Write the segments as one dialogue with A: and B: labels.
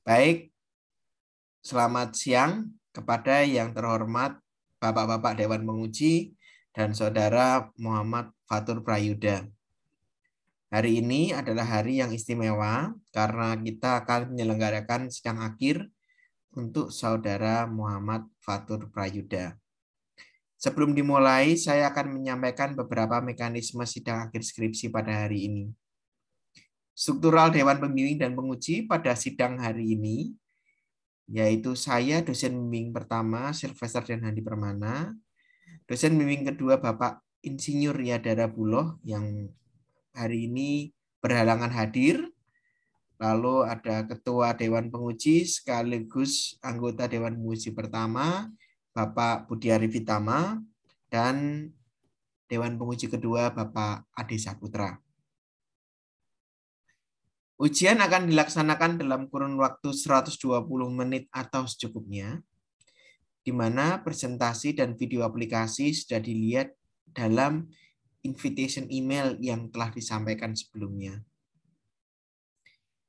A: Baik, selamat siang kepada yang terhormat Bapak-Bapak Dewan Penguji dan Saudara Muhammad Fatur Prayudha. Hari ini adalah hari yang istimewa karena kita akan menyelenggarakan sidang akhir untuk Saudara Muhammad Fatur Prayudha. Sebelum dimulai, saya akan menyampaikan beberapa mekanisme sidang akhir skripsi pada hari ini. Struktural Dewan Pembimbing dan Penguji pada sidang hari ini, yaitu saya, dosen bimbing pertama, Sylvester dan Handi Permana, dosen bimbing kedua, Bapak Insinyur Yadara Buloh, yang hari ini berhalangan hadir, lalu ada Ketua Dewan Penguji sekaligus anggota Dewan Penguji pertama, Bapak Budi Arifitama, dan Dewan Penguji kedua, Bapak Ade Saputra. Ujian akan dilaksanakan dalam kurun waktu 120 menit atau secukupnya, di mana presentasi dan video aplikasi sudah dilihat dalam invitation email yang telah disampaikan sebelumnya.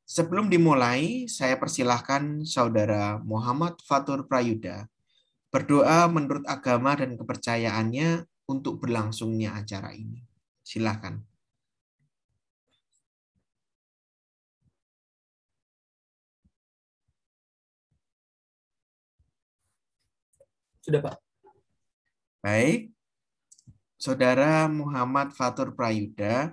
A: Sebelum dimulai, saya persilahkan Saudara Muhammad Fatur Prayudha berdoa menurut agama dan kepercayaannya untuk berlangsungnya acara ini. Silakan.
B: Sudah, Pak.
A: Baik, Saudara Muhammad Fatur Prayudha,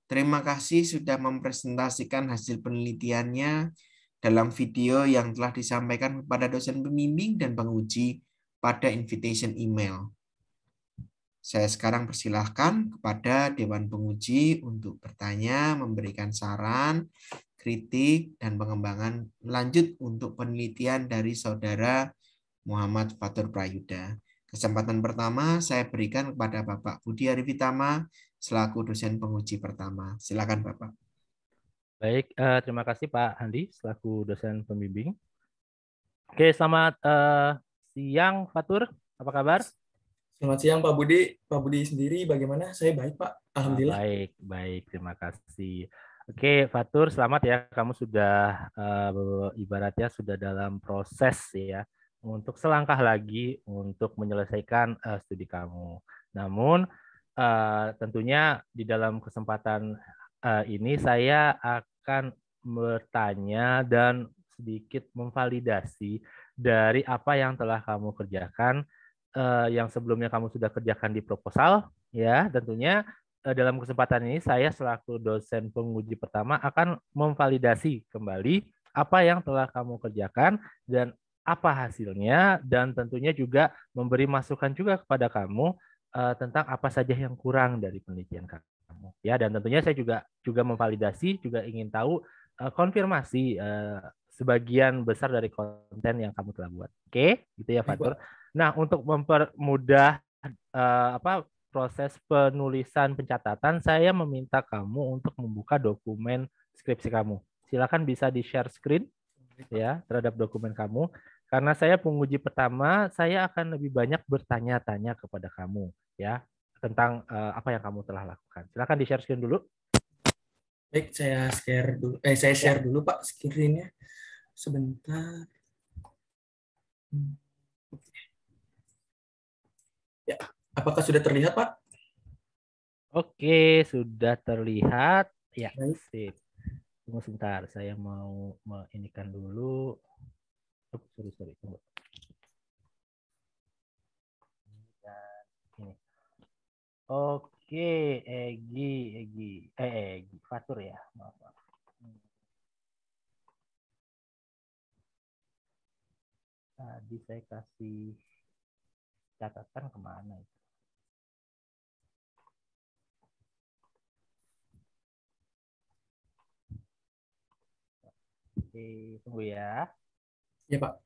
A: terima kasih sudah mempresentasikan hasil penelitiannya dalam video yang telah disampaikan kepada dosen pembimbing dan penguji pada invitation email. Saya sekarang persilahkan kepada Dewan Penguji untuk bertanya, memberikan saran, kritik, dan pengembangan lanjut untuk penelitian dari Saudara Muhammad Fatur Prayudha. Kesempatan pertama saya berikan kepada Bapak Budi Arifitama selaku dosen penguji pertama. Silakan Bapak.
C: Baik, terima kasih Pak Handi selaku dosen pembimbing. Oke, selamat siang Fatur, apa kabar?
B: Selamat siang Pak Budi. Pak Budi sendiri bagaimana? Saya baik Pak, alhamdulillah.
C: Baik, terima kasih. Oke, Fatur, selamat ya. Kamu sudah ibaratnya sudah dalam proses ya untuk selangkah lagi untuk menyelesaikan studi kamu. Namun tentunya di dalam kesempatan ini saya akan bertanya dan sedikit memvalidasi dari apa yang telah kamu kerjakan, yang sebelumnya kamu sudah kerjakan di proposal, ya. Tentunya dalam kesempatan ini saya selaku dosen penguji pertama akan memvalidasi kembali apa yang telah kamu kerjakan dan apa hasilnya, dan tentunya juga memberi masukan juga kepada kamu tentang apa saja yang kurang dari penelitian kamu, ya. Dan tentunya saya juga memvalidasi, juga ingin tahu konfirmasi sebagian besar dari konten yang kamu telah buat. Oke, gitu ya Fatur. Nah, untuk mempermudah proses penulisan pencatatan, saya meminta kamu untuk membuka dokumen skripsi kamu. Silakan bisa di-share screen ya terhadap dokumen kamu. Karena saya penguji pertama, saya akan lebih banyak bertanya-tanya kepada kamu ya tentang apa yang kamu telah lakukan. Silakan di-share screen dulu.
B: Baik, saya share dulu. Saya share dulu Pak screen-nya. Sebentar. Ya, apakah sudah terlihat Pak?
C: Oke, sudah terlihat. Ya,
B: Baik.
C: sip. Tunggu sebentar, saya mau menginikan dulu. Sorry, tunggu. Ini. Oke, Egi, Fatur ya, maaf. Tadi saya kasih catatan kemana itu? Oke, tunggu ya.
B: Ya Pak.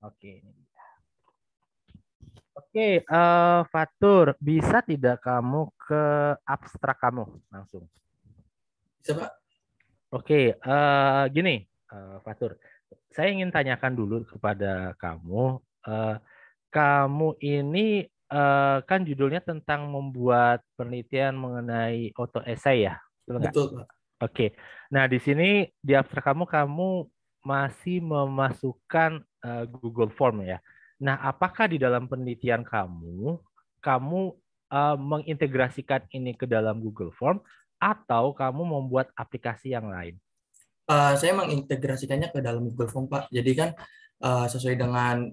C: Oke, ini dia. Oke, Fatur, bisa tidak kamu ke abstrak kamu langsung?
B: Bisa Pak.
C: Oke, gini, Fatur. Saya ingin tanyakan dulu kepada kamu. Kamu ini kan judulnya tentang membuat penelitian mengenai auto essay ya, betul nggak?
B: Betul Pak.
C: Oke. Nah, di sini di abstrak kamu masih memasukkan Google Form ya. Nah, apakah di dalam penelitian kamu mengintegrasikan ini ke dalam Google Form atau kamu membuat aplikasi yang lain?
B: Saya mengintegrasikannya ke dalam Google Form, Pak. Jadi kan sesuai dengan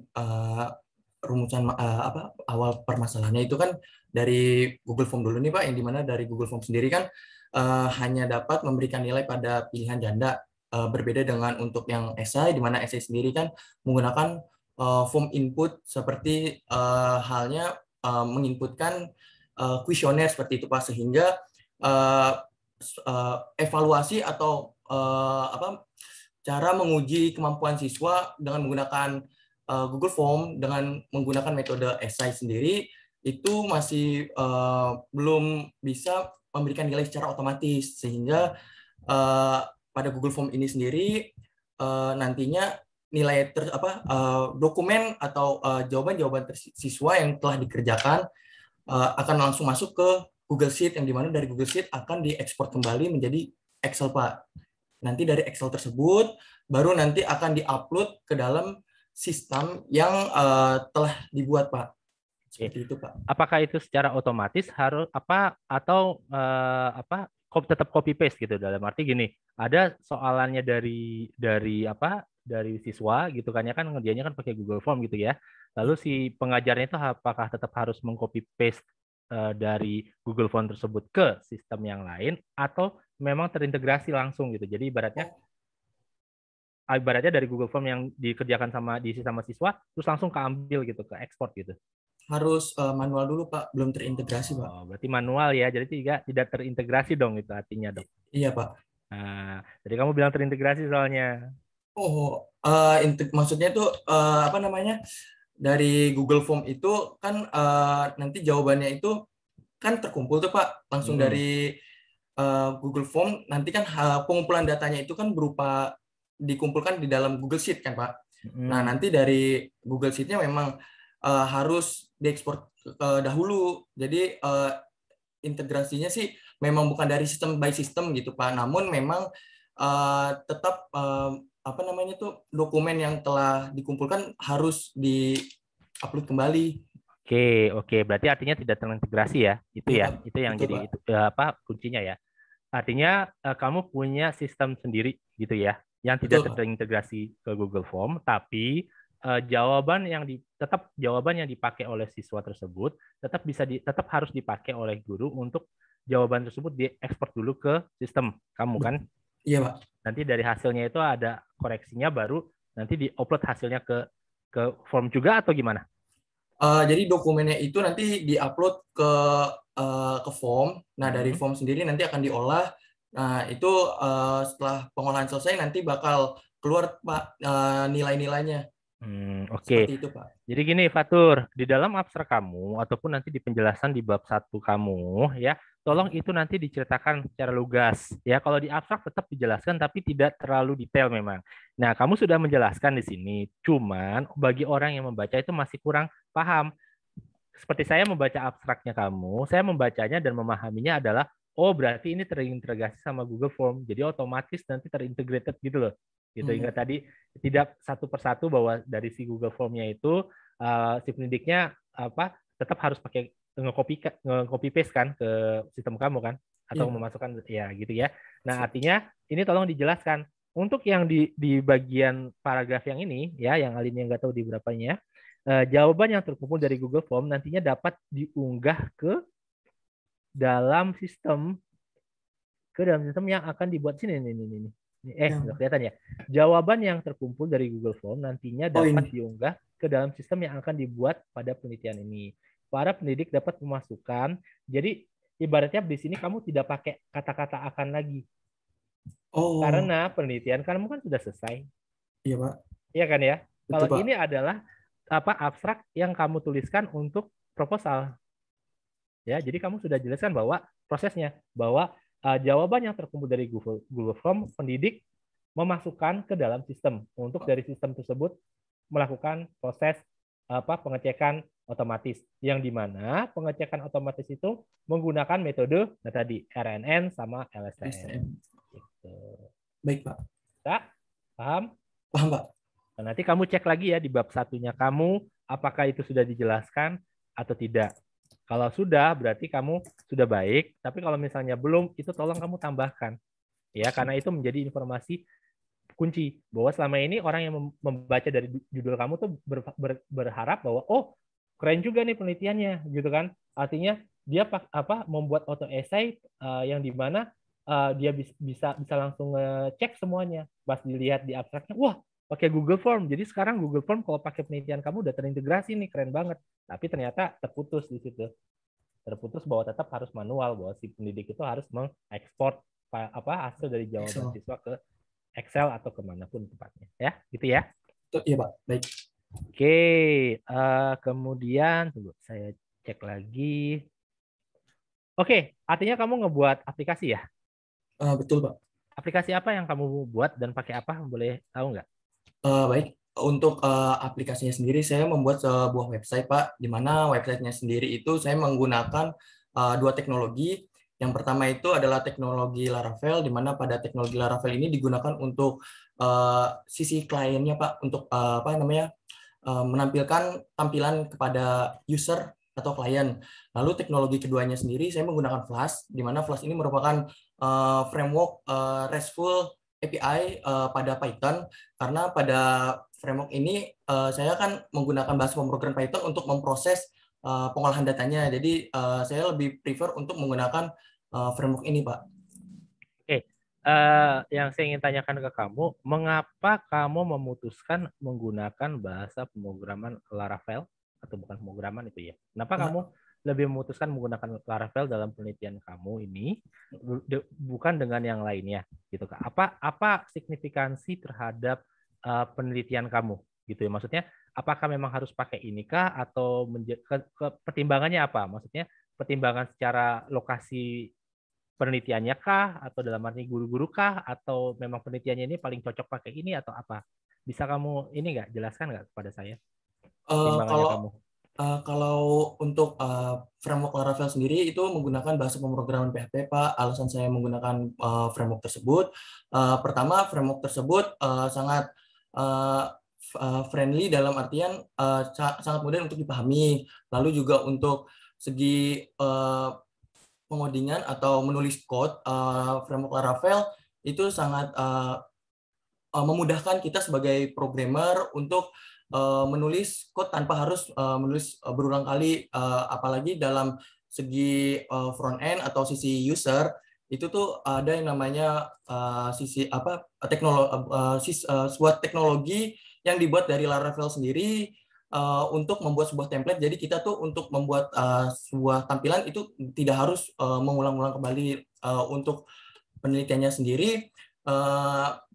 B: rumusan apa awal permasalahannya itu kan dari Google Form dulu nih, Pak, yang dimana dari Google Form sendiri kan hanya dapat memberikan nilai pada pilihan janda. Berbeda dengan untuk yang esai, di mana esai sendiri kan menggunakan form input seperti halnya menginputkan kuesioner seperti itu, Pak, sehingga uh, evaluasi atau cara menguji kemampuan siswa dengan menggunakan Google Form dengan menggunakan metode esai sendiri itu masih belum bisa memberikan nilai secara otomatis, sehingga pada Google Form ini sendiri nantinya nilai dokumen atau jawaban-jawaban siswa yang telah dikerjakan akan langsung masuk ke Google Sheet, yang dimana dari Google Sheet akan diekspor kembali menjadi Excel, Pak. Nanti dari Excel tersebut baru nanti akan diupload ke dalam sistem yang telah dibuat, Pak. Seperti itu, Pak.
C: Apakah itu secara otomatis harus atau tetap copy paste gitu, dalam arti gini, ada soalannya dari siswa gitu kan ya, kan ngerjainnya kan pakai Google Form gitu ya. Lalu si pengajarnya itu apakah tetap harus mengcopy paste dari Google Form tersebut ke sistem yang lain atau memang terintegrasi langsung gitu. Jadi ibaratnya dari Google Form yang dikerjakan diisi sama siswa terus langsung keambil gitu, ke ekspor gitu.
B: Harus manual dulu, Pak, belum terintegrasi, Pak.
C: Oh, berarti manual ya, jadi tidak terintegrasi dong itu artinya, Dok.
B: Iya, Pak.
C: Nah, jadi kamu bilang terintegrasi soalnya.
B: Oh, maksudnya itu apa namanya? Dari Google Form itu kan nanti jawabannya itu kan terkumpul tuh, Pak, langsung dari Google Form. Nanti kan pengumpulan datanya itu kan berupa dikumpulkan di dalam Google Sheet kan, Pak. Nah, nanti dari Google Sheet-nya memang harus diekspor dahulu. Jadi integrasinya sih memang bukan dari sistem by system gitu, Pak. Namun memang tetap apa namanya tuh dokumen yang telah dikumpulkan harus di-upload kembali.
C: Oke. Berarti artinya tidak terintegrasi ya. Itu ya. Itu yang
B: Betul,
C: jadi
B: Pak.
C: itu kuncinya ya. Artinya kamu punya sistem sendiri gitu ya, yang tidak terintegrasi ke Google Form, tapi jawaban yang dipakai oleh siswa tersebut tetap harus dipakai oleh guru untuk jawaban tersebut diekspor dulu ke sistem kamu kan?
B: Iya, Pak.
C: Nanti dari hasilnya itu ada koreksinya, baru nanti diupload hasilnya ke form juga atau gimana?
B: Jadi dokumennya itu nanti diupload ke form. Nah, dari form sendiri nanti akan diolah. Nah, itu setelah pengolahan selesai nanti bakal keluar, Pak, nilai-nilainya.
C: Oke.
B: Seperti itu, Pak.
C: Jadi gini, Fatur, di dalam abstrak kamu ataupun nanti di penjelasan di bab 1 kamu ya, tolong itu nanti diceritakan secara lugas ya. Kalau di abstrak tetap dijelaskan tapi tidak terlalu detail memang. Nah, kamu sudah menjelaskan di sini, cuman bagi orang yang membaca itu masih kurang paham. Seperti saya membaca abstraknya kamu, saya membacanya dan memahaminya adalah, oh berarti ini terintegrasi sama Google Form, jadi otomatis nanti terintegrated gitu loh. Gitu. Ingat tadi tidak satu persatu bahwa dari si Google Form-nya itu si pendidiknya tetap harus pakai nge-copy paste kan ke sistem kamu kan, atau memasukkan ya gitu ya. Nah, artinya ini tolong dijelaskan untuk yang di bagian paragraf yang ini ya, yang Aline yang nggak tahu di berapanya, jawaban yang terkumpul dari Google Form nantinya dapat diunggah ke dalam sistem yang akan dibuat sini nih. Nggak kelihatan ya. Jawaban yang terkumpul dari Google Form nantinya dapat diunggah ke dalam sistem yang akan dibuat pada penelitian ini. Para pendidik dapat memasukkan. Jadi ibaratnya di sini kamu tidak pakai kata-kata akan lagi. Karena penelitian kamu kan sudah selesai.
B: Iya, Pak.
C: Iya kan ya?
B: Betul,
C: kalau
B: Pak.
C: Ini adalah abstrak yang kamu tuliskan untuk proposal. Ya, jadi kamu sudah jelaskan bahwa prosesnya, bahwa jawaban yang terkumpul dari Google Form, pendidik memasukkan ke dalam sistem untuk dari sistem tersebut melakukan proses pengecekan otomatis, yang dimana pengecekan otomatis itu menggunakan metode tadi RNN sama LSTM.
B: Baik, Pak.
C: Ya, paham?
B: Paham, Pak.
C: Nah, nanti kamu cek lagi ya di bab satunya kamu, apakah itu sudah dijelaskan atau tidak. Kalau sudah, berarti kamu sudah baik. Tapi kalau misalnya belum, itu tolong kamu tambahkan. Ya, karena itu menjadi informasi kunci bahwa selama ini orang yang membaca dari judul kamu tuh berharap bahwa oh keren juga nih penelitiannya gitu kan, artinya dia membuat auto essay yang dimana dia bisa langsung ngecek semuanya pas dilihat di abstraknya, wah pakai Google Form, jadi sekarang Google Form kalau pakai penelitian kamu udah terintegrasi nih, keren banget. Tapi ternyata terputus di situ, terputus bahwa tetap harus manual, bahwa si pendidik itu harus mengekspor hasil dari jawaban
B: Excel.
C: siswa ke Excel atau kemanapun tempatnya, ya, gitu ya.
B: Iya, Pak. Baik.
C: Oke, kemudian tunggu saya cek lagi. Oke, artinya kamu ngebuat aplikasi ya?
B: Betul, Pak.
C: Aplikasi apa yang kamu buat dan pakai apa? Boleh tahu nggak?
B: Baik, untuk aplikasinya sendiri saya membuat sebuah website, Pak, di mana websitenya sendiri itu saya menggunakan dua teknologi. Yang pertama itu adalah teknologi Laravel, di mana pada teknologi Laravel ini digunakan untuk sisi kliennya, Pak, untuk menampilkan tampilan kepada user atau klien. Lalu teknologi keduanya sendiri saya menggunakan Flask, di mana Flask ini merupakan framework RESTful API pada Python, karena pada framework ini saya kan menggunakan bahasa pemrograman Python untuk memproses pengolahan datanya. Jadi saya lebih prefer untuk menggunakan framework ini, Pak.
C: Oke, yang saya ingin tanyakan ke kamu, mengapa kamu memutuskan menggunakan bahasa pemrograman Laravel atau bukan pemrograman itu ya? Kenapa kamu lebih memutuskan menggunakan Laravel dalam penelitian kamu ini bukan dengan yang lainnya, gitu Kak? Apa signifikansi terhadap penelitian kamu, gitu ya? Maksudnya, apakah memang harus pakai ini kah atau pertimbangannya apa? Maksudnya pertimbangan secara lokasi penelitiannya kah, atau dalam arti guru-guru kah, atau memang penelitiannya ini paling cocok pakai ini atau apa? Bisa kamu ini nggak jelaskan nggak kepada saya pertimbangannya kamu?
B: Kalau untuk framework Laravel sendiri itu menggunakan bahasa pemrograman PHP, Pak. Alasan saya menggunakan framework tersebut, pertama framework tersebut sangat friendly dalam artian sangat mudah untuk dipahami. Lalu juga untuk segi pengodingan atau menulis code, framework Laravel itu sangat memudahkan kita sebagai programmer untuk menulis code tanpa harus menulis berulang kali, apalagi dalam segi front end atau sisi user itu tuh ada yang namanya sisi sebuah teknologi yang dibuat dari Laravel sendiri untuk membuat sebuah template. Jadi kita tuh untuk membuat sebuah tampilan itu tidak harus mengulang-ulang kembali. Untuk penelitiannya sendiri,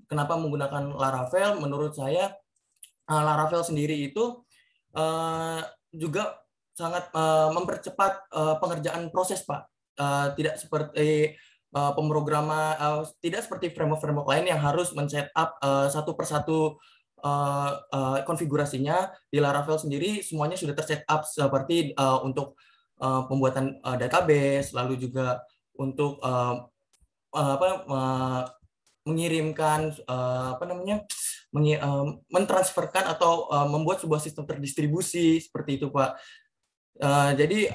B: kenapa menggunakan Laravel? Menurut saya Laravel sendiri itu juga sangat mempercepat pengerjaan proses, Pak. Tidak seperti tidak seperti framework-framework lain yang harus men-setup satu persatu konfigurasinya. Di Laravel sendiri semuanya sudah ter-setup seperti untuk pembuatan database, lalu juga untuk mengirimkan mentransferkan atau membuat sebuah sistem terdistribusi seperti itu, Pak. Jadi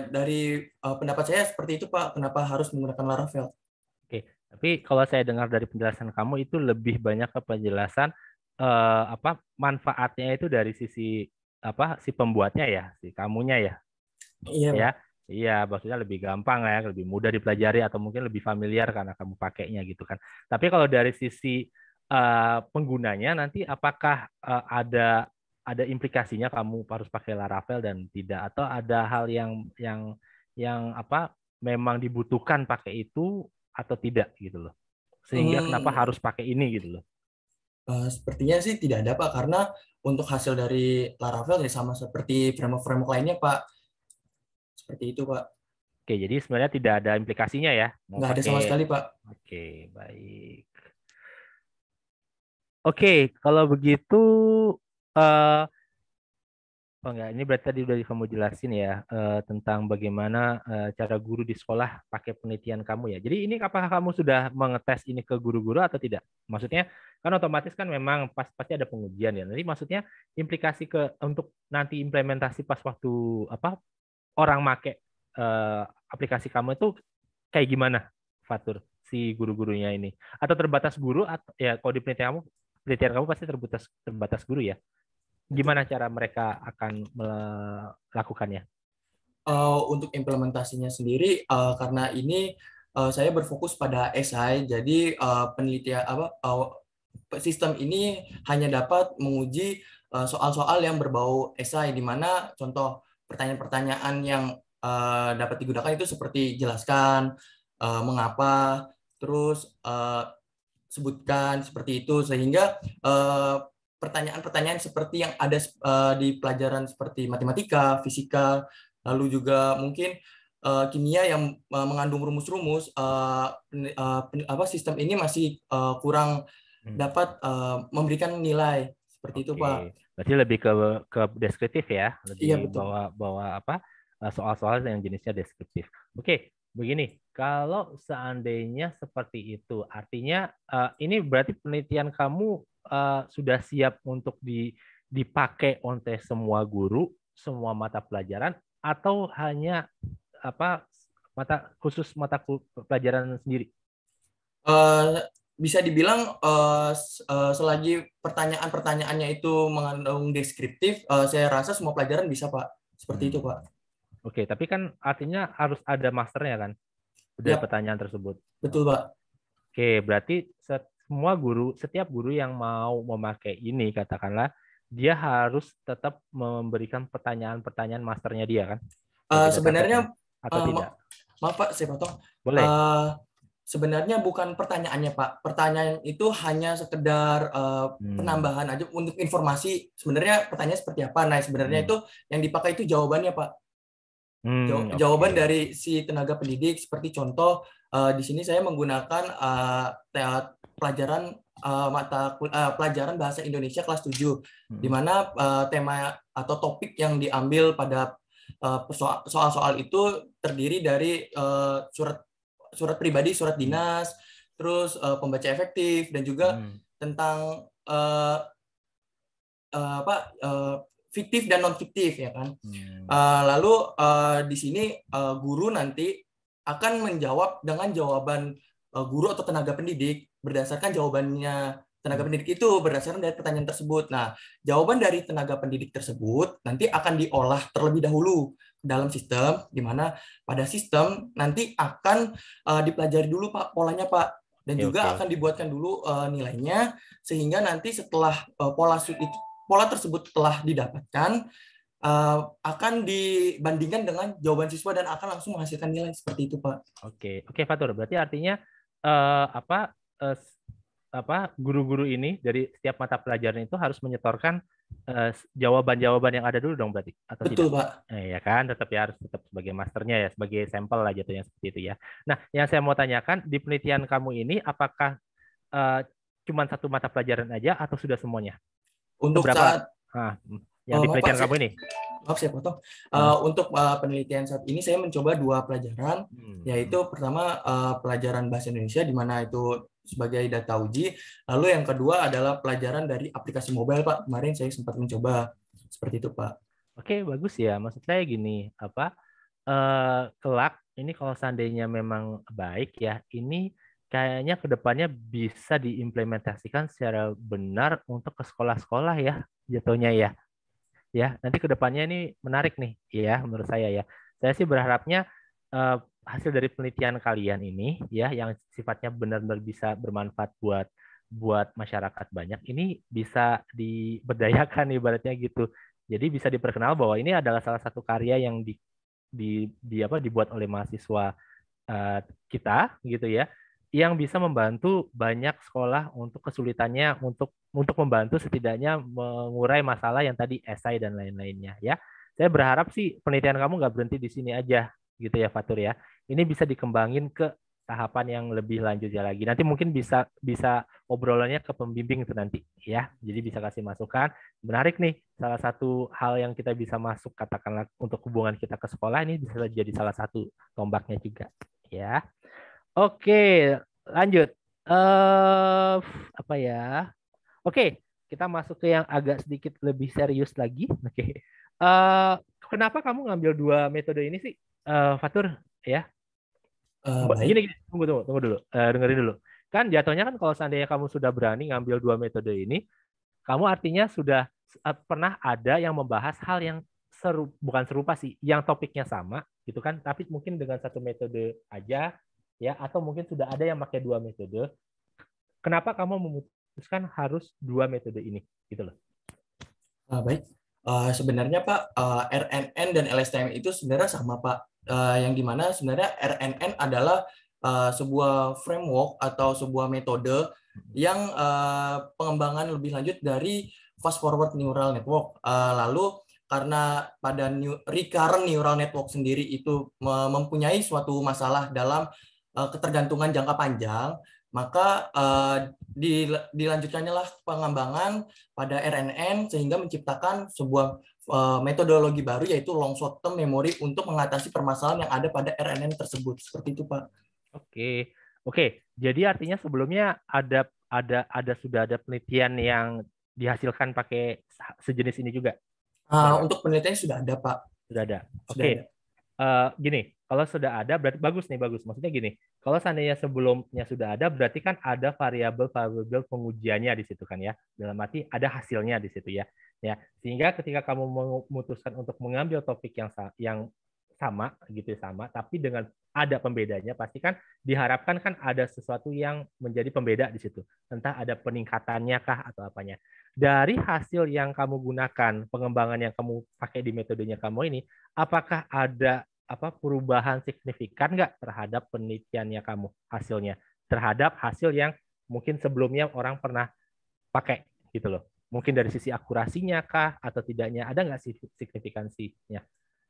B: dari pendapat saya seperti itu, Pak. Kenapa harus menggunakan Laravel?
C: Oke, tapi kalau saya dengar dari penjelasan kamu itu lebih banyak ke penjelasan manfaatnya itu dari sisi si pembuatnya ya, si kamunya ya.
B: Iya,
C: ya.
B: Pak.
C: Iya, maksudnya lebih gampang ya, lebih mudah dipelajari atau mungkin lebih familiar karena kamu pakainya gitu kan. Tapi kalau dari sisi penggunanya nanti apakah ada implikasinya kamu harus pakai Laravel dan tidak, atau ada hal yang memang dibutuhkan pakai itu atau tidak gitu loh. Sehingga kenapa harus pakai ini gitu loh.
B: Sepertinya sih tidak ada, Pak, karena untuk hasil dari Laravel ya sama seperti framework-framework lainnya, Pak. Seperti itu, Pak.
C: Oke, jadi sebenarnya tidak ada implikasinya ya.
B: Nggak ada sama sekali, Pak.
C: Oke, baik. Oke, kalau begitu Oh enggak, ini berarti tadi udah kamu jelasin ya tentang bagaimana cara guru di sekolah pakai penelitian kamu ya. Jadi ini apakah kamu sudah mengetes ini ke guru-guru atau tidak? Maksudnya kan otomatis kan memang pasti ada pengujian ya. Nanti maksudnya implikasi ke untuk nanti implementasi pas waktu apa orang make aplikasi kamu itu kayak gimana, Fatur, si guru-gurunya ini? Atau terbatas guru atau ya kalau di penelitian kamu pasti terbatas guru ya? Gimana cara mereka akan melakukannya?
B: Untuk implementasinya sendiri, karena ini saya berfokus pada SI, jadi penelitian sistem ini hanya dapat menguji soal-soal yang berbau SI, di mana contoh pertanyaan-pertanyaan yang dapat digunakan itu seperti jelaskan, mengapa, terus sebutkan, seperti itu, sehingga pertanyaan-pertanyaan seperti yang ada di pelajaran seperti matematika, fisika, lalu juga mungkin kimia yang mengandung rumus-rumus, sistem ini masih kurang dapat memberikan nilai seperti itu, Pak.
C: Berarti lebih ke deskriptif ya,
B: Iya,
C: lebih
B: betul.
C: bawa apa soal-soal yang jenisnya deskriptif. Oke, begini, kalau seandainya seperti itu, artinya ini berarti penelitian kamu sudah siap untuk dipakai oleh semua guru, semua mata pelajaran, atau hanya apa mata pelajaran sendiri?
B: Bisa dibilang selagi pertanyaan-pertanyaannya itu mengandung deskriptif, saya rasa semua pelajaran bisa, Pak. Seperti itu, Pak.
C: Oke, tapi kan artinya harus ada masternya kan dari
B: Yap,
C: pertanyaan tersebut.
B: betul, Pak.
C: Oke, berarti setiap guru yang mau memakai ini, katakanlah, dia harus tetap memberikan pertanyaan-pertanyaan masternya dia kan?
B: Sebenarnya,
C: atau tidak?
B: maaf Pak, saya potong.
C: Boleh.
B: Sebenarnya bukan pertanyaannya, Pak. Pertanyaan itu hanya sekedar penambahan aja untuk informasi. Sebenarnya pertanyaan seperti apa? Nah, sebenarnya itu yang dipakai itu jawabannya, Pak. Jawaban dari si tenaga pendidik, seperti contoh di sini saya menggunakan pelajaran bahasa Indonesia kelas 7, di mana tema atau topik yang diambil pada soal-soal itu terdiri dari surat pribadi, surat dinas, terus pembaca efektif, dan juga tentang fiktif dan non fiktif, ya kan. Lalu di sini guru nanti akan menjawab dengan jawaban guru atau tenaga pendidik berdasarkan jawabannya tenaga pendidik itu berdasarkan dari pertanyaan tersebut. Nah, jawaban dari tenaga pendidik tersebut nanti akan diolah terlebih dahulu dalam sistem, di mana pada sistem nanti akan dipelajari dulu, Pak, polanya, Pak, dan juga akan dibuatkan dulu nilainya, sehingga nanti setelah pola tersebut telah didapatkan, akan dibandingkan dengan jawaban siswa dan akan langsung menghasilkan nilai seperti itu, Pak.
C: Oke, Fatur. Berarti artinya guru-guru ini dari setiap mata pelajaran itu harus menyetorkan jawaban-jawaban yang ada dulu dong berarti, atau
B: betul,
C: tidak?
B: Pak.
C: Ya kan, harus tetap sebagai masternya ya, sebagai sampel lah jatuhnya seperti itu ya. Nah, yang saya mau tanyakan di penelitian kamu ini apakah cuma satu mata pelajaran aja atau sudah semuanya?
B: Untuk
C: saat yang di penelitian kamu ini?
B: Maaf, saya potong. Untuk penelitian saat ini saya mencoba 2 pelajaran, yaitu pertama pelajaran bahasa Indonesia, di mana itu sebagai data uji. Lalu yang kedua adalah pelajaran dari aplikasi mobile, Pak. Kemarin saya sempat mencoba seperti itu, Pak.
C: Oke, bagus ya. Maksud saya gini, kelak ini kalau seandainya memang baik ya, ini kayaknya kedepannya bisa diimplementasikan secara benar untuk ke sekolah-sekolah ya, jatuhnya ya. Ya, nanti kedepannya ini menarik nih, ya menurut saya ya. Saya sih berharapnya hasil dari penelitian kalian ini ya, yang sifatnya benar-benar bisa bermanfaat buat masyarakat banyak, ini bisa diberdayakan ibaratnya gitu. Jadi bisa diperkenal bahwa ini adalah salah satu karya yang dibuat oleh mahasiswa kita gitu ya, yang bisa membantu banyak sekolah untuk kesulitannya untuk membantu setidaknya mengurai masalah yang tadi esai dan lain-lainnya ya. Saya berharap sih penelitian kamu nggak berhenti di sini aja gitu ya, Fatur ya. Ini bisa dikembangin ke tahapan yang lebih lanjutnya lagi. Nanti mungkin bisa obrolannya ke pembimbing itu nanti ya. Jadi bisa kasih masukan. Menarik nih, salah satu hal yang kita bisa masuk katakanlah untuk hubungan kita ke sekolah ini bisa jadi salah satu tombaknya juga ya. Oke, lanjut. Apa ya? Oke, kita masuk ke yang agak sedikit lebih serius lagi. Oke. Kenapa kamu ngambil 2 metode ini sih, Fatur? Ya.
B: Baik.
C: Gini, tunggu dulu. Dengerin dulu. Kan jatuhnya kan kalau seandainya kamu sudah berani ngambil 2 metode ini, kamu artinya sudah pernah ada yang membahas hal yang bukan serupa sih, yang topiknya sama, gitu kan? Tapi mungkin dengan 1 metode aja, ya, atau mungkin sudah ada yang pakai 2 metode. Kenapa kamu memutuskan harus 2 metode ini, gitu loh?
B: Baik. Sebenarnya Pak, RNN dan LSTM itu sebenarnya sama Pak. Yang dimana sebenarnya RNN adalah sebuah framework atau sebuah metode yang pengembangan lebih lanjut dari fast forward neural network. Lalu karena pada recurrent neural network sendiri itu mempunyai suatu masalah dalam ketergantungan jangka panjang, maka dilanjutkannya lah pengembangan pada RNN sehingga menciptakan sebuah metodologi baru yaitu long short term memory untuk mengatasi permasalahan yang ada pada RNN tersebut. Seperti itu, Pak.
C: Oke. Jadi artinya sebelumnya sudah ada penelitian yang dihasilkan pakai sejenis ini juga.
B: Untuk penelitian sudah ada, Pak.
C: Sudah ada. Oke. Gini, kalau sudah ada berarti bagus. Maksudnya gini, kalau seandainya sebelumnya sudah ada, berarti kan ada variabel pengujiannya di situ kan ya. Dalam arti ada hasilnya di situ ya. Ya, sehingga ketika kamu memutuskan untuk mengambil topik yang sama, tapi dengan ada pembedanya, pasti kan diharapkan kan ada sesuatu yang menjadi pembeda di situ. Entah ada peningkatannya kah atau apanya. Dari hasil yang kamu gunakan, pengembangan yang kamu pakai di metodenya kamu ini, apakah ada perubahan signifikan nggak terhadap penelitiannya kamu, hasilnya terhadap hasil yang mungkin sebelumnya orang pernah pakai gitu loh? Mungkin dari sisi akurasinya kah atau tidaknya, ada nggak sih signifikansinya?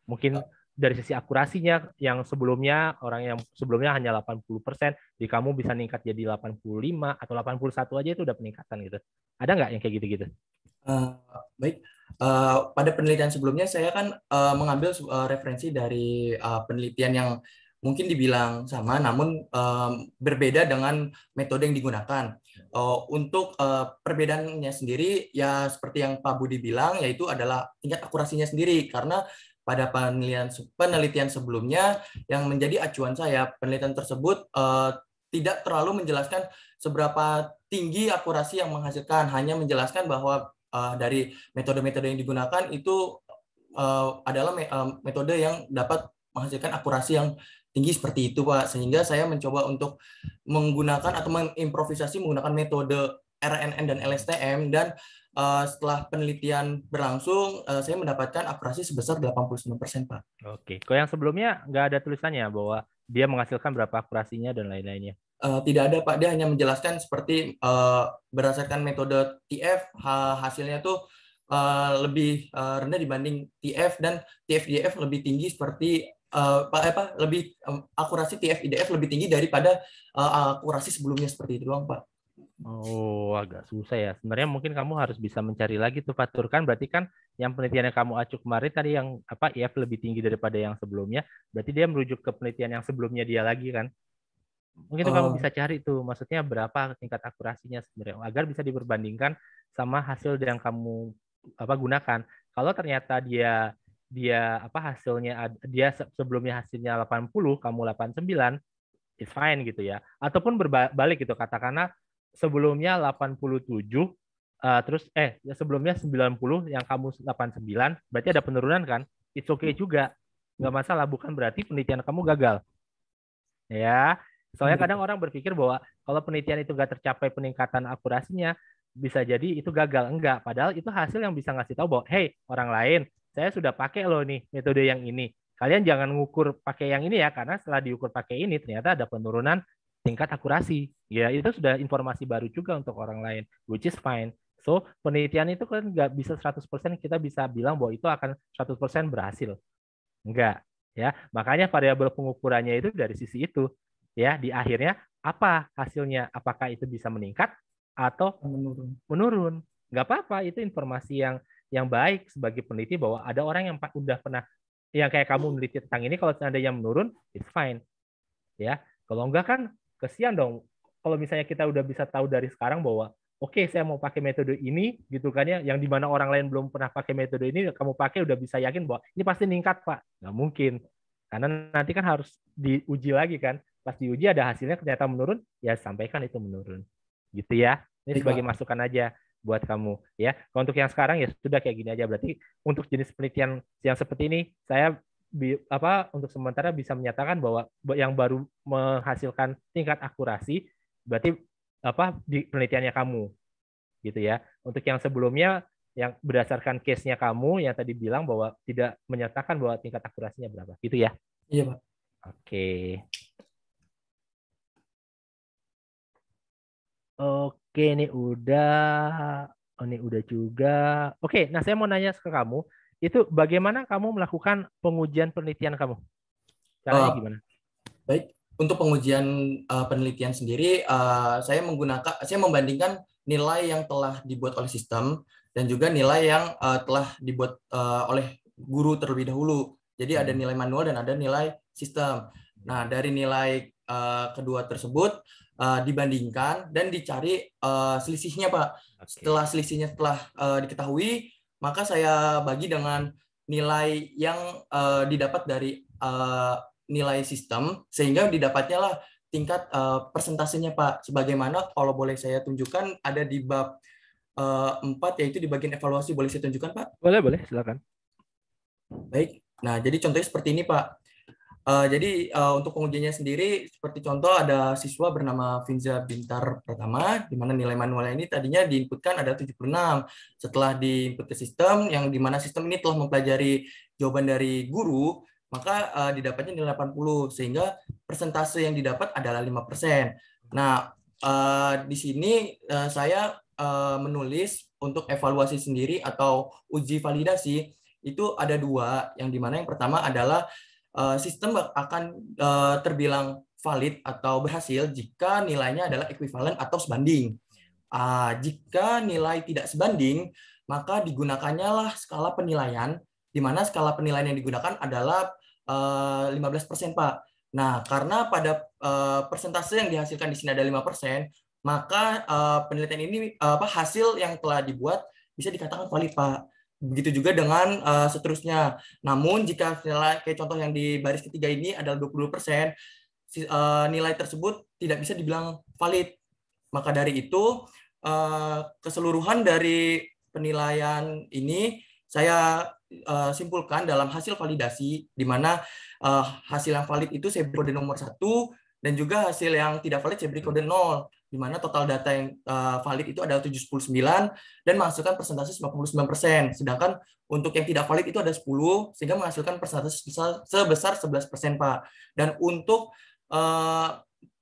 C: Mungkin dari sisi akurasinya yang sebelumnya orang yang sebelumnya hanya 80%, di kamu bisa meningkat jadi 85 atau 81 aja itu udah peningkatan gitu. Ada nggak yang kayak gitu-gitu?
B: Baik. Pada penelitian sebelumnya saya kan mengambil referensi dari penelitian yang mungkin dibilang sama, namun berbeda dengan metode yang digunakan. Untuk perbedaannya sendiri, ya seperti yang Pak Budi bilang, yaitu adalah tingkat akurasinya sendiri. Karena pada penelitian sebelumnya yang menjadi acuan saya, penelitian tersebut tidak terlalu menjelaskan seberapa tinggi akurasi yang menghasilkan, hanya menjelaskan bahwa dari metode-metode yang digunakan itu adalah metode yang dapat menghasilkan akurasi yang tinggi seperti itu, Pak. Sehingga saya mencoba untuk menggunakan atau mengimprovisasi menggunakan metode RNN dan LSTM, dan setelah penelitian berlangsung, saya mendapatkan akurasi sebesar 89%, Pak.
C: Oke. Kok yang sebelumnya nggak ada tulisannya bahwa dia menghasilkan berapa akurasinya dan lain-lainnya?
B: Tidak ada, Pak. Dia hanya menjelaskan seperti berdasarkan metode TF, hasilnya tuh lebih rendah dibanding TF, dan TF-IDF lebih tinggi seperti lebih akurasi TF-IDF lebih tinggi daripada akurasi sebelumnya, seperti itu doang, Pak.
C: Oh, agak susah ya. Sebenarnya mungkin kamu harus bisa mencari lagi tuh, Fatur. Kan berarti kan yang penelitian yang kamu acu kemarin tadi yang IF lebih tinggi daripada yang sebelumnya, berarti dia merujuk ke penelitian yang sebelumnya dia lagi kan. Mungkin tuh kamu bisa cari tuh, maksudnya berapa tingkat akurasinya sebenarnya agar bisa diperbandingkan sama hasil yang kamu gunakan. Kalau ternyata dia hasilnya dia sebelumnya hasilnya 80, kamu 89, it's fine gitu ya. Ataupun berbalik gitu, katakanlah sebelumnya 87 terus sebelumnya 90 yang kamu 89, berarti ada penurunan kan? It's okay juga. Nggak masalah, bukan berarti penelitian kamu gagal. Ya. Soalnya kadang orang berpikir bahwa kalau penelitian itu nggak tercapai peningkatan akurasinya, bisa jadi itu gagal. Enggak, padahal itu hasil yang bisa ngasih tahu bahwa, hey, orang lain, saya sudah pakai loh nih metode yang ini. Kalian jangan ngukur pakai yang ini ya, karena setelah diukur pakai ini, ternyata ada penurunan tingkat akurasi. Ya, itu sudah informasi baru juga untuk orang lain, which is fine. So, penelitian itu kan nggak bisa 100% kita bisa bilang bahwa itu akan 100% berhasil. Enggak. Ya, makanya variabel pengukurannya itu dari sisi itu. ya di akhirnya apa hasilnya? Apakah itu bisa meningkat atau menurun? Nggak apa-apa, itu informasi yang baik sebagai peneliti bahwa ada orang yang udah pernah yang kayak kamu meneliti tentang ini, kalau ada yang menurun, it's fine. Ya, kalau enggak kan kesian dong. Kalau misalnya kita udah bisa tahu dari sekarang bahwa oke, saya mau pakai metode ini gitu kan ya, yang dimana orang lain belum pernah pakai metode ini, kamu pakai udah bisa yakin bahwa ini pasti meningkat, Pak. Nggak mungkin. Karena nanti kan harus diuji lagi kan. Pas diuji ada hasilnya ternyata menurun, ya sampaikan itu menurun. Gitu ya. Ini sebagai masukan aja buat kamu ya. Kalau untuk yang sekarang ya sudah kayak gini aja. Berarti untuk jenis penelitian yang seperti ini saya untuk sementara bisa menyatakan bahwa yang baru menghasilkan tingkat akurasi berarti di penelitiannya kamu gitu ya. Untuk yang sebelumnya yang berdasarkan case-nya kamu yang tadi bilang bahwa tidak menyatakan bahwa tingkat akurasinya berapa gitu ya.
B: Iya, Pak.
C: Oke. Oke, ini udah juga. Oke, nah saya mau nanya ke kamu, itu bagaimana kamu melakukan pengujian penelitian kamu? Caranya gimana?
B: Baik, untuk pengujian penelitian sendiri, saya membandingkan nilai yang telah dibuat oleh sistem dan juga nilai yang telah dibuat oleh guru terlebih dahulu. Jadi ada nilai manual dan ada nilai sistem. Nah, dari nilai kedua tersebut dibandingkan dan dicari selisihnya, Pak. Setelah selisihnya diketahui, maka saya bagi dengan nilai yang didapat dari nilai sistem, sehingga didapatnya lah tingkat persentasenya, Pak. Sebagaimana kalau boleh saya tunjukkan ada di bab 4, yaitu di bagian evaluasi. Boleh saya tunjukkan, Pak?
C: Boleh, silakan.
B: Baik. Nah, jadi contohnya seperti ini, Pak. Jadi untuk pengujiannya sendiri, seperti contoh ada siswa bernama Finza Bintar Pratama, di mana nilai manualnya ini tadinya diinputkan ada 76. Setelah diinput ke sistem, yang di mana sistem ini telah mempelajari jawaban dari guru, maka didapatnya nilai 80, sehingga persentase yang didapat adalah 5%. Nah, di sini saya menulis untuk evaluasi sendiri atau uji validasi, itu ada 2, yang dimana yang pertama adalah sistem akan terbilang valid atau berhasil jika nilainya adalah ekuivalen atau sebanding. Jika nilai tidak sebanding, maka digunakannya lah skala penilaian, di mana skala penilaian yang digunakan adalah 15%, Pak. Nah, karena pada persentase yang dihasilkan di sini ada 5%, maka penelitian ini hasil yang telah dibuat bisa dikatakan valid, Pak. Begitu juga dengan seterusnya. Namun jika nilai kayak contoh yang di baris ketiga ini adalah 20%, nilai tersebut tidak bisa dibilang valid. Maka dari itu keseluruhan dari penilaian ini saya simpulkan dalam hasil validasi, di mana hasil yang valid itu saya beri kode nomor 1, dan juga hasil yang tidak valid saya beri kode 0, di mana total data yang valid itu adalah 79 dan menghasilkan persentase 99%. Sedangkan untuk yang tidak valid itu ada 10, sehingga menghasilkan persentase sebesar 11%, Pak. Dan untuk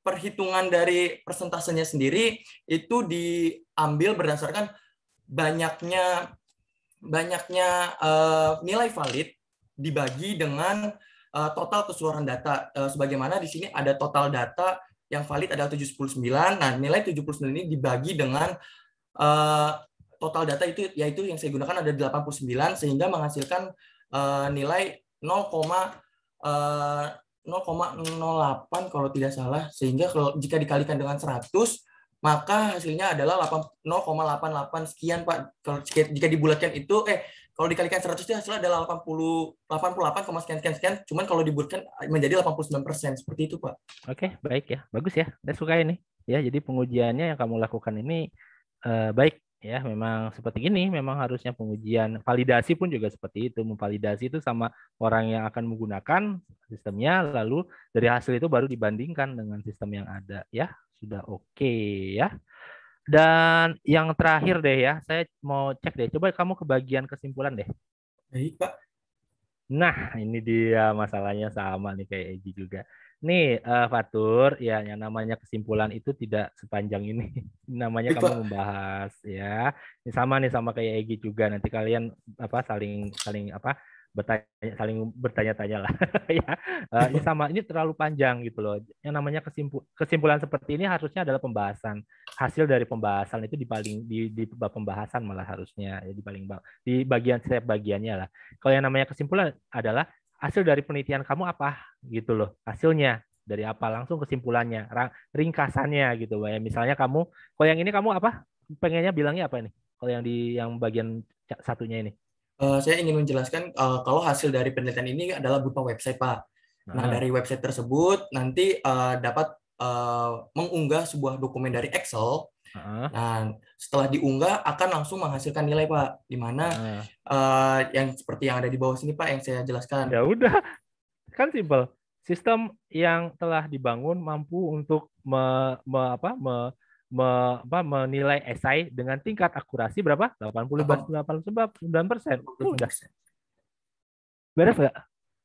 B: perhitungan dari persentasenya sendiri itu diambil berdasarkan banyaknya nilai valid dibagi dengan total keseluruhan data. Sebagaimana di sini ada total data yang valid adalah 79. Nah, nilai 79 ini dibagi dengan total data itu, yaitu yang saya gunakan ada 89, sehingga menghasilkan nilai 0,08 kalau tidak salah, sehingga kalau jika dikalikan dengan 100, maka hasilnya adalah 0,88 sekian, Pak. Kalau jika dibulatkan itu kalau dikalikan 100 itu hasilnya adalah 88, sekian. Cuman kalau dibulatkan menjadi 89%. Seperti itu, Pak.
C: Oke, baik ya. Bagus ya. Saya suka ini. Ya, jadi pengujiannya yang kamu lakukan ini baik ya. Memang seperti ini, memang harusnya pengujian. Validasi pun juga seperti itu. Memvalidasi itu sama orang yang akan menggunakan sistemnya, lalu dari hasil itu baru dibandingkan dengan sistem yang ada ya. Sudah oke ya. Dan yang terakhir deh ya, saya mau cek deh. Coba kamu ke bagian kesimpulan deh.
B: Baik, Pak.
C: Nah, ini dia masalahnya sama nih kayak Egi juga. Nih, Fatur, ya yang namanya kesimpulan itu tidak sepanjang ini. Namanya
B: Baik,
C: kamu
B: Pak.
C: membahas ya. Ini sama nih sama kayak Egi juga. Nanti kalian saling saling bertanya-tanya lah ya. Ini sama, ini terlalu panjang gitu loh. Yang namanya kesimpulan seperti ini harusnya adalah pembahasan. Hasil dari pembahasan itu di bab pembahasan malah harusnya ya, di bagian setiap bagiannya lah. Kalau yang namanya kesimpulan adalah hasil dari penelitian kamu apa gitu loh. Hasilnya dari apa, langsung kesimpulannya, ringkasannya gitu. Ya, misalnya kamu, kalau yang ini kamu apa? Pengennya bilangnya apa ini? Kalau yang bagian satunya ini.
B: Saya ingin menjelaskan kalau hasil dari penelitian ini adalah berupa website, Pak. Nah,
C: Nah,
B: dari website tersebut nanti dapat mengunggah sebuah dokumen dari Excel.
C: heeh,
B: Nah, setelah diunggah akan langsung menghasilkan nilai, Pak. Di mana
C: heeh.
B: yang seperti yang ada di bawah sini, Pak, yang saya jelaskan.
C: Ya udah, kan simpel. Sistem yang telah dibangun mampu untuk menilai esai dengan tingkat akurasi berapa? 89%. Udah,
B: 80%.
C: beres nggak?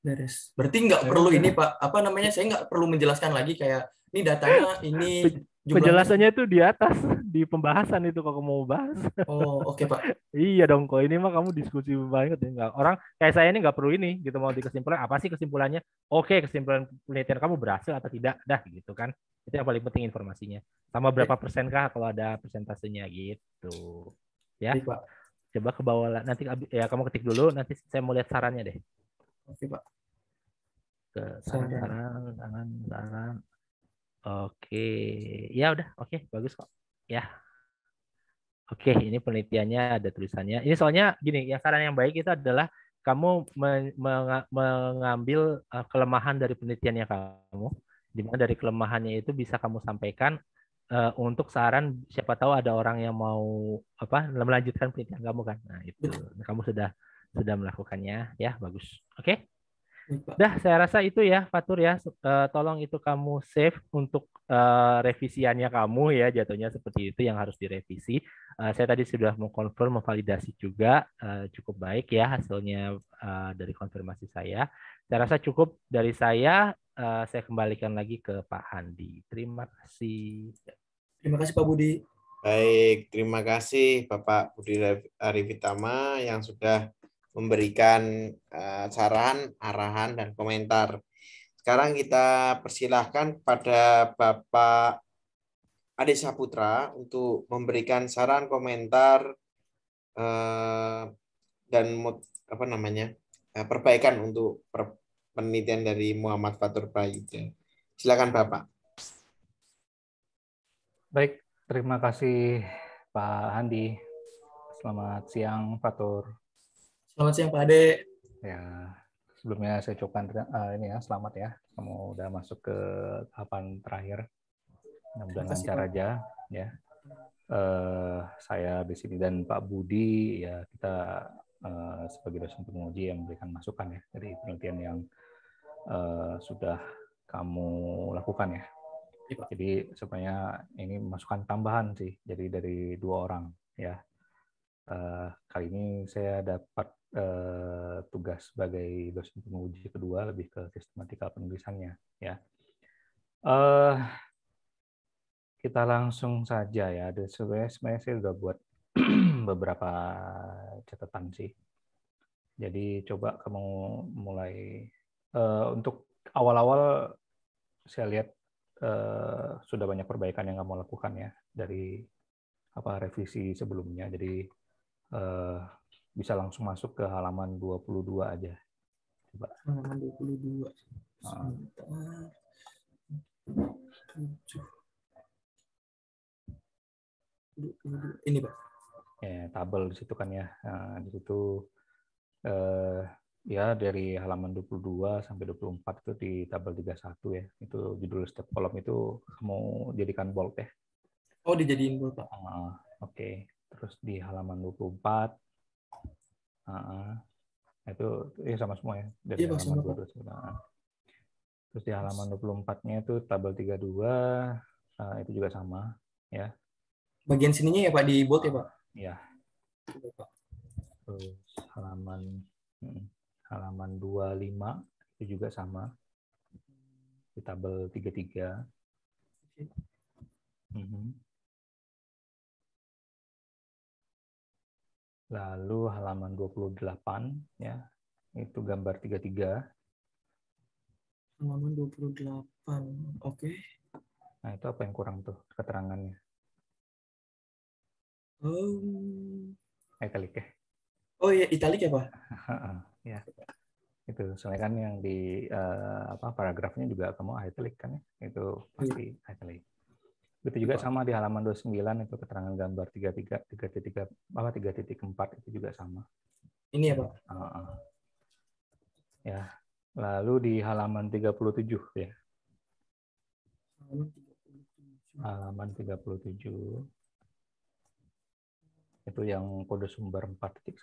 B: Beres. Berarti nggak
C: Ya
B: perlu
C: udah.
B: ini, Pak. Apa namanya? Saya nggak perlu menjelaskan lagi kayak ini datanya, ini jumlahnya.
C: Penjelasannya itu di atas, di pembahasan itu kalau kamu mau bahas.
B: Oh, oke, Pak.
C: Iya dong, kok ini mah kamu diskusi banget ya. Nggak, orang kayak saya ini nggak perlu ini gitu, mau dikesimpulan apa sih kesimpulannya? Oke, kesimpulan penelitian kamu berhasil atau tidak, dah gitu kan. Itu yang paling penting informasinya. Sama berapa
B: Baik,
C: persen kah kalau ada persentasenya gitu. Ya,
B: baik, Pak.
C: coba ke bawah lah. Nanti ya kamu ketik dulu, nanti saya mau lihat sarannya deh.
B: Oke, Pak.
C: Ke
B: Saran.
C: saran. Oke, ya udah, oke, bagus kok. Ya, oke, ini penelitiannya ada tulisannya. Ini soalnya gini, yang saran yang baik itu adalah kamu mengambil kelemahan dari penelitiannya kamu, di mana dari kelemahannya itu bisa kamu sampaikan untuk saran. Siapa tahu ada orang yang mau apa melanjutkan penelitian kamu kan. Nah itu,
B: Betul.
C: kamu sudah melakukannya, ya bagus. Oke.
B: Baik, Pak.
C: Dah, saya rasa itu ya, Fatur ya. Tolong itu kamu save untuk revisiannya kamu ya, jatuhnya seperti itu yang harus direvisi. Saya tadi sudah mengkonfirm, memvalidasi juga cukup baik ya hasilnya dari konfirmasi saya. Saya rasa cukup dari saya. Saya kembalikan lagi ke Pak Handi. Terima kasih.
B: Terima kasih, Pak Budi.
A: Baik, terima kasih Bapak Budi Arifitama yang sudah memberikan saran, arahan, dan komentar. Sekarang kita persilahkan kepada Bapak Ade Saputra untuk memberikan saran, komentar, dan perbaikan untuk penelitian dari Muhammad Fatur Prayudha. Silakan Bapak.
D: Baik, terima kasih Pak Handi. Selamat siang, Fatur.
B: Selamat siang, Pak Ade.
D: Ya, sebelumnya saya ucapkan ini ya, selamat ya. Kamu udah masuk ke tahapan terakhir. Mudah-mudahan
B: Terima kasih,
D: lancar
B: Pak.
D: aja ya. Saya di sini dan Pak Budi ya, kita sebagai dosen penguji yang memberikan masukan ya dari penelitian yang sudah kamu lakukan ya. Jadi sebenarnya ini masukan tambahan sih, jadi dari 2 orang ya. Kali ini saya dapat tugas sebagai dosen penguji kedua, lebih ke sistematika penulisannya ya. Kita langsung saja ya. Sebenarnya saya sudah buat beberapa catatan sih. Jadi coba kamu mulai untuk awal-awal saya lihat sudah banyak perbaikan yang kamu lakukan ya dari revisi sebelumnya. Jadi bisa langsung masuk ke halaman 22 aja. Coba.
B: Halaman 22. Sebentar. 22. Ini, Pak.
D: Ya, tabel di situ kan ya. Nah, di situ ya dari halaman 22 sampai 24 itu di tabel 31 ya. Itu judul setiap kolom itu kamu jadikan bold ya.
B: Oh, dijadiin bold, Pak.
D: Oke. Terus di halaman 24 itu sama semua ya dari
B: Iya, Pak,
D: halaman
B: sama,
D: 22. Terus di halaman 24-nya itu tabel 32 itu juga sama ya.
B: Bagian sininya ya, Pak, di bold ya, Pak?
D: Iya. Terus halaman 25 itu juga sama di tabel 33. Lalu halaman 28 ya itu gambar 33.
B: Halaman 28. Oke.
D: Nah, itu apa yang kurang tuh keterangannya? Italic ya?
B: Oh iya, italic ya, Pak?
D: Ya, itu soalnya kan yang di paragrafnya juga kamu italic kan ya? Itu pasti italic. Itu juga sama di halaman 29 itu keterangan gambar 3.4 itu juga sama.
B: Ini ya, Pak?
D: Ya. Lalu di halaman 37 ya. Halaman 37 itu yang kode sumber 4.1.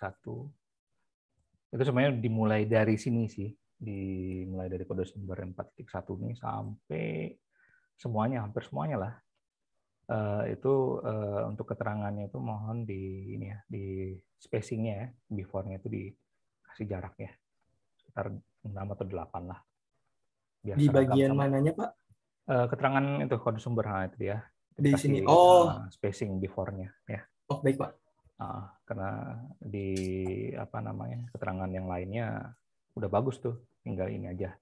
D: Itu sebenarnya dimulai dari sini sih, dimulai dari kode sumber 4.1 ini sampai semuanya, hampir semuanya lah. Itu untuk keterangannya itu mohon di ini ya, di spacingnya ya, before-nya itu dikasih jarak ya, sekitar 6 atau 8 lah. Biar
B: Di
D: seragam
B: bagian
D: sama.
B: mananya, Pak?
D: Keterangan itu kode sumber itu ya.
B: Di
D: Dikasih,
B: sini. Oh,
D: spacing before-nya ya.
B: oh baik, Pak.
D: Karena di keterangan yang lainnya udah bagus tuh, tinggal ini aja.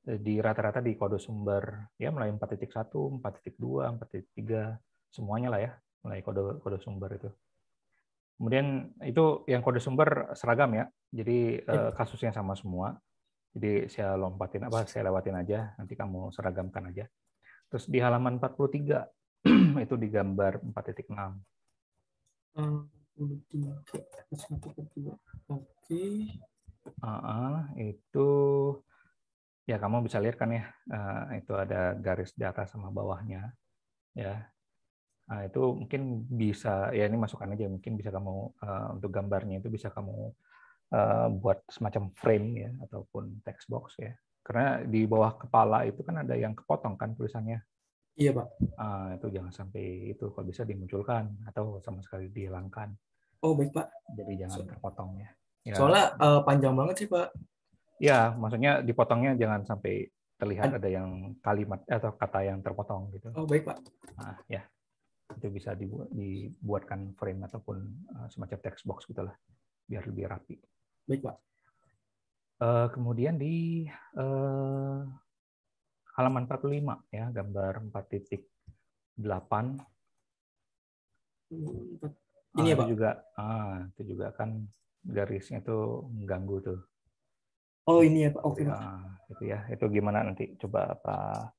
D: Di rata-rata di kode sumber ya mulai 4.1, 4.2, 4.3 semuanya lah ya, mulai kode sumber itu. Kemudian itu yang kode sumber seragam ya, jadi kasusnya sama semua. Jadi saya lewatin aja, nanti kamu seragamkan aja. Terus di halaman 43 itu di gambar 4.6.
B: 43. Oke.
D: Itu ya kamu bisa lihat kan ya, itu ada garis di atas sama bawahnya ya. Nah, itu mungkin bisa ya, ini masukkan aja, mungkin bisa kamu untuk gambarnya itu bisa kamu buat semacam frame ya ataupun text box ya. Karena di bawah kepala itu kan ada yang kepotong kan tulisannya.
B: Iya, Pak.
D: Itu jangan sampai itu, kalau bisa dimunculkan atau sama sekali dihilangkan.
B: Oh, baik, Pak.
D: Jadi jangan terpotong ya.
B: Soalnya panjang banget sih, Pak.
D: Ya, maksudnya dipotongnya jangan sampai terlihat ada yang kalimat atau kata yang terpotong gitu.
B: Oh, baik, Pak.
D: Nah, ya. Itu bisa dibuatkan frame ataupun semacam text box gitulah, biar lebih rapi.
B: Baik, Pak.
D: Kemudian di halaman 45 ya, gambar 4.8.
B: Ini ya, Pak.
D: Itu juga kan garisnya tuh mengganggu tuh.
B: Oh, ini ya, Pak. Oke, Pak.
D: Itu ya. Itu gimana nanti, coba apa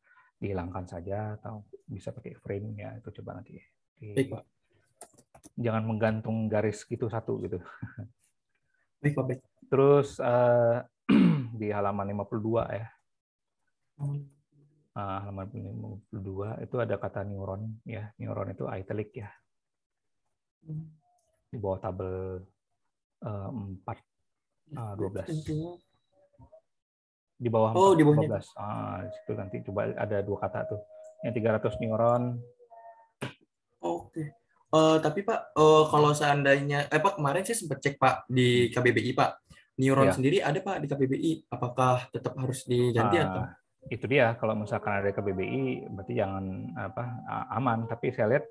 D: dihilangkan saja atau bisa pakai frame ya, itu coba nanti.
B: Baik, Pak.
D: Jangan menggantung garis gitu satu gitu.
B: Baik, Pak. Baik.
D: Terus di halaman 52 ya. Halaman 52 itu ada kata neuron ya. Neuron itu italic ya. Di bawah tabel 4.12. Di bawah 4.12. Di situ nanti coba ada dua kata tuh. Yang 300 neuron.
B: Oke. Tapi Pak, kalau seandainya Pak, kemarin saya sempat cek Pak di KBBI Pak. Neuron sendiri ada Pak di KBBI. Apakah tetap harus diganti atau?
D: Itu dia, kalau misalkan ada KBBI berarti jangan aman, tapi saya lihat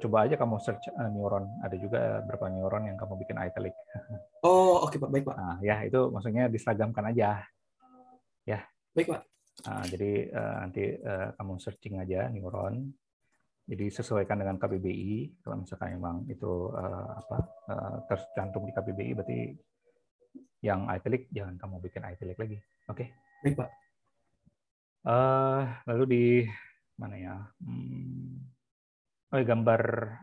D: coba aja kamu search neuron, ada juga berapa neuron yang kamu bikin italic.
B: Oh, oke Pak, baik Pak.
D: Nah, ya itu maksudnya diseragamkan aja. Ya.
B: Baik Pak.
D: Jadi nanti kamu searching aja neuron. Jadi sesuaikan dengan KBBI. Kalau misalkan memang itu tercantum di KBBI, berarti yang italic jangan kamu bikin italic lagi. Oke?
B: Baik Pak.
D: Lalu di mana ya? Gambar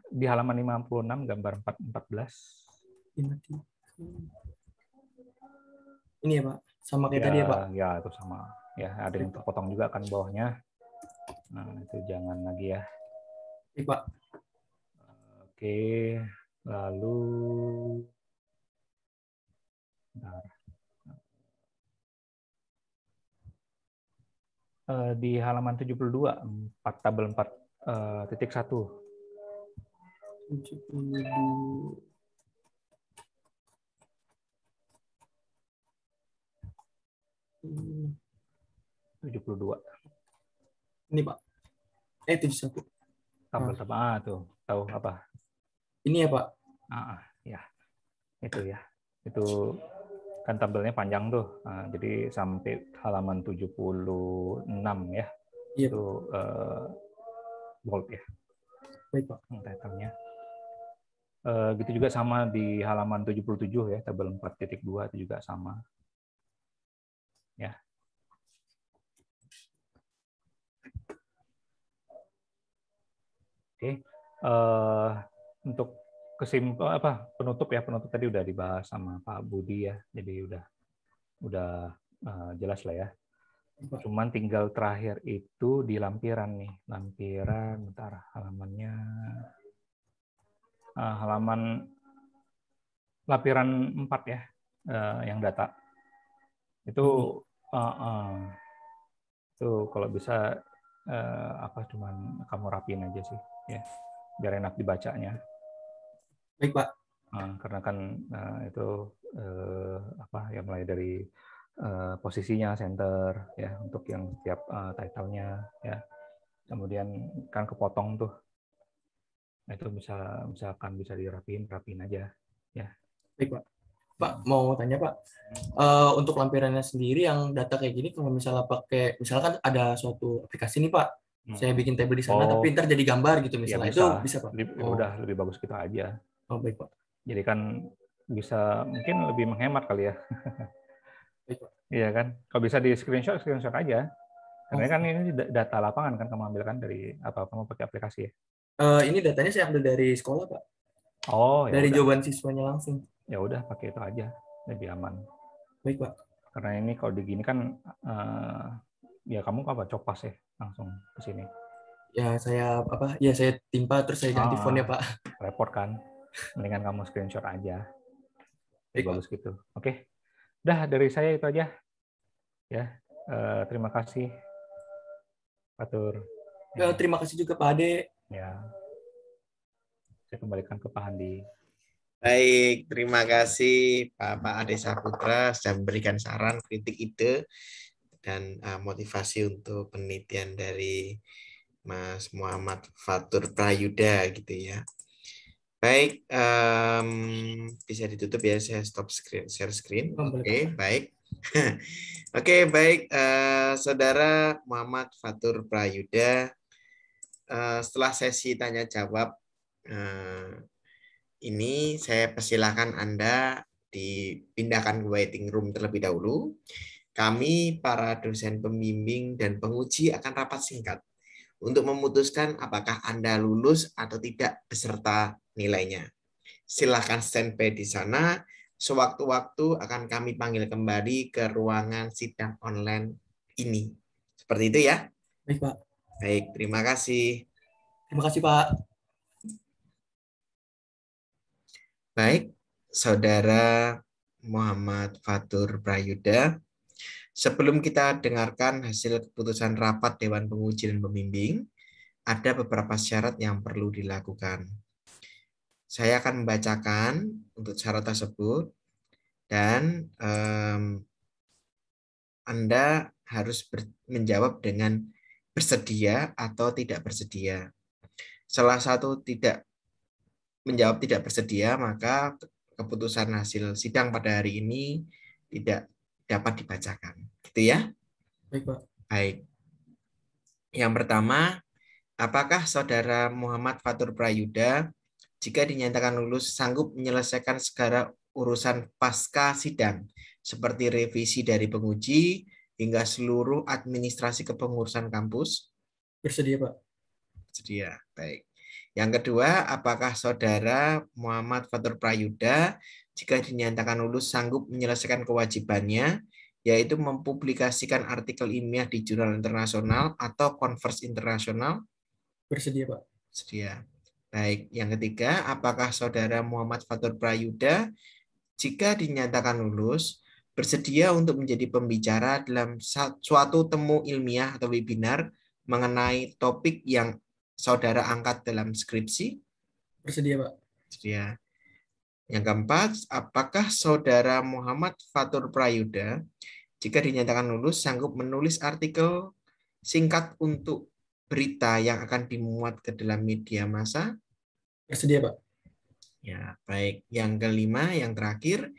D: di halaman 56, gambar 4.14.
B: Ini ya Pak, sama kayak tadi ya Pak?
D: Ya, itu sama. Ya, ada yang terpotong juga kan bawahnya. Nah, itu jangan lagi ya.
B: Baik Pak.
D: Oke, lalu di halaman 72, tabel 4.1. 72.
B: Ini Pak. 71.
D: Tabel tuh, tahu apa?
B: Ini ya Pak.
D: Ya. Itu ya. Itu kan tabelnya panjang tuh. Nah, jadi sampai halaman 76 ya.
B: Iya,
D: Itu bold ya
B: baik Pak.
D: title-nya. Gitu juga sama di halaman 77 ya, tabel 4.2 itu juga sama. Ya. Oke. Untuk penutup tadi udah dibahas sama Pak Budi ya. Jadi udah jelas lah ya. Cuman tinggal terakhir itu di lampiran nih. Lampiran, bentar, halamannya. Halaman lampiran 4 ya, yang data. Itu kalau bisa cuman kamu rapiin aja sih ya. Biar enak dibacanya.
B: Baik Pak.
D: Karena kan itu mulai dari posisinya center ya untuk yang setiap title-nya ya. Kemudian kan kepotong tuh. Nah, itu misalkan bisa dirapiin aja ya.
B: Baik Pak. Pak mau tanya Pak, untuk lampirannya sendiri yang data kayak gini kalau misalnya pakai, misalkan ada suatu aplikasi nih Pak, saya bikin table di sana tapi ntar jadi gambar gitu misalnya,
D: ya
B: itu bisa Pak?
D: Udah lebih bagus kita aja.
B: Oh baik Pak.
D: Jadi kan bisa mungkin lebih menghemat kali ya.
B: Baik Pak.
D: Iya kan, kalau bisa di screenshot aja. Karena kan ini data lapangan kan kamu ambilkan dari kamu pakai aplikasi ya?
B: Ini datanya saya ambil dari sekolah Pak.
D: Oh ya.
B: Dari jawaban siswanya langsung.
D: Ya udah pakai itu aja, lebih aman.
B: Baik Pak.
D: Karena ini kalau digini kan ya kamu copas ya langsung ke sini.
B: Ya saya saya timpa terus saya ganti fontnya Pak.
D: Repot kan, mendingan kamu screenshot aja.
B: Baik,
D: bagus gitu. Oke, udah dari saya itu aja. Ya, terima kasih, Fatur.
B: Ya, terima kasih juga Pak Ade.
D: Ya, saya kembalikan ke Pak Handi.
A: Baik, terima kasih Pak Ade Saputra sudah memberikan saran, kritik, ide, dan motivasi untuk penelitian dari Mas Muhammad Fatur Prayudha gitu ya. Baik, bisa ditutup ya, saya stop share screen. Oke, baik. Oke, baik, Saudara Muhammad Fatur Prayudha. Setelah sesi tanya jawab ini, saya persilakan Anda dipindahkan ke waiting room terlebih dahulu. Kami, para dosen pembimbing dan penguji akan rapat singkat untuk memutuskan apakah Anda lulus atau tidak beserta nilainya. Silakan standby di sana. Sewaktu-waktu akan kami panggil kembali ke ruangan sidang online ini. Seperti itu ya?
B: Baik, Pak.
A: Baik, terima kasih.
B: Terima kasih, Pak.
A: Baik, Saudara Muhammad Fatur Prayudha, sebelum kita dengarkan hasil keputusan rapat Dewan Penguji dan Pembimbing, ada beberapa syarat yang perlu dilakukan. Saya akan membacakan untuk syarat tersebut, dan Anda harus menjawab dengan bersedia atau tidak bersedia. Salah satu menjawab tidak bersedia, maka keputusan hasil sidang pada hari ini tidak dapat dibacakan. Gitu ya?
B: Baik, Pak.
A: Baik. Yang pertama, apakah Saudara Muhammad Fatur Prayudha, jika dinyatakan lulus, sanggup menyelesaikan segala urusan pasca sidang, seperti revisi dari penguji hingga seluruh administrasi kepengurusan kampus?
B: Bersedia, Pak.
A: Bersedia. Baik. Yang kedua, apakah Saudara Muhammad Fatur Prayudha, jika dinyatakan lulus, sanggup menyelesaikan kewajibannya, yaitu mempublikasikan artikel ilmiah di jurnal internasional atau konvers internasional?
B: Bersedia, Pak.
A: Bersedia. Baik. Yang ketiga, apakah Saudara Muhammad Fatur Prayudha, jika dinyatakan lulus, bersedia untuk menjadi pembicara dalam suatu temu ilmiah atau webinar mengenai topik yang Saudara angkat dalam skripsi?
B: Bersedia, Pak.
A: Bersedia. Yang keempat, apakah Saudara Muhammad Fatur Prayudha, jika dinyatakan lulus, sanggup menulis artikel singkat untuk berita yang akan dimuat ke dalam media massa?
B: Bersedia, Pak.
A: Ya, baik. Yang kelima, yang terakhir,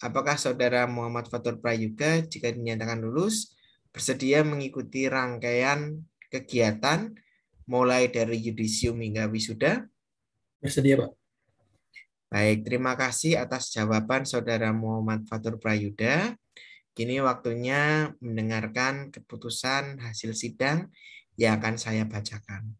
A: apakah Saudara Muhammad Fatur Prayoga jika dinyatakan lulus bersedia mengikuti rangkaian kegiatan mulai dari yudisium hingga wisuda?
B: Bersedia, Pak.
A: Baik, terima kasih atas jawaban Saudara Muhammad Fatur Prayoga. Kini waktunya mendengarkan keputusan hasil sidang yang akan saya bacakan.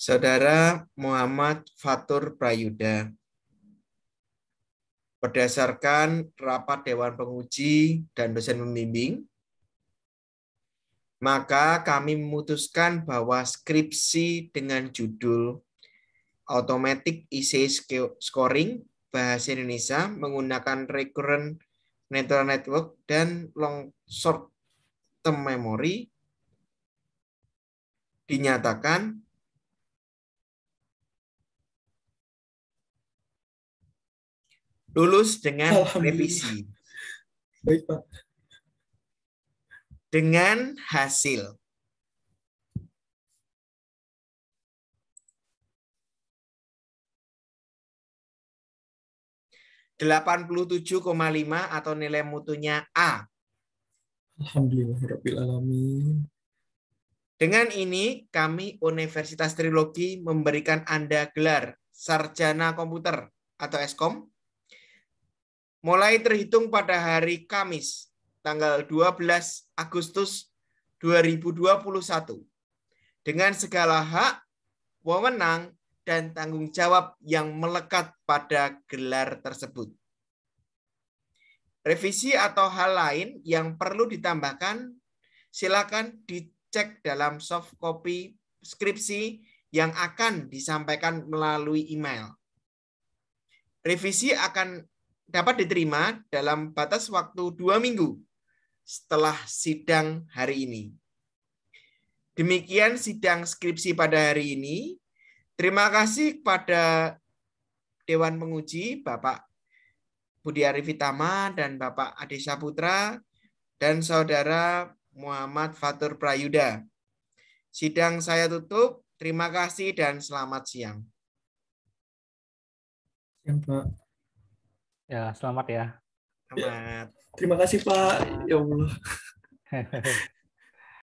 A: Saudara Muhammad Fatur Prayoga, berdasarkan rapat Dewan Penguji dan dosen pembimbing, maka kami memutuskan bahwa skripsi dengan judul Automatic Essay Scoring Bahasa Indonesia menggunakan Recurrent Neural Network dan Long Short Term Memory dinyatakan lulus dengan revisi.
B: Baik, Pak.
A: Dengan hasil 87,5 atau nilai mutunya A.
B: Alhamdulillahirrabbilalamin.
A: Dengan ini, kami Universitas Trilogi memberikan Anda gelar Sarjana Komputer atau Eskom mulai terhitung pada hari Kamis, tanggal 12 Agustus 2021, dengan segala hak, wewenang, dan tanggung jawab yang melekat pada gelar tersebut. Revisi atau hal lain yang perlu ditambahkan, silakan dicek dalam soft copy skripsi yang akan disampaikan melalui email. Revisi akan dapat diterima dalam batas waktu 2 minggu setelah sidang hari ini. Demikian sidang skripsi pada hari ini. Terima kasih kepada Dewan Penguji, Bapak Budi Arifitama dan Bapak Ade Saputra, dan Saudara Muhammad Fatur Prayoga. Sidang saya tutup. Terima kasih dan selamat siang.
B: Siang, Pak.
D: Ya, selamat ya.
A: Selamat.
B: Terima kasih, Pak. Ya Allah.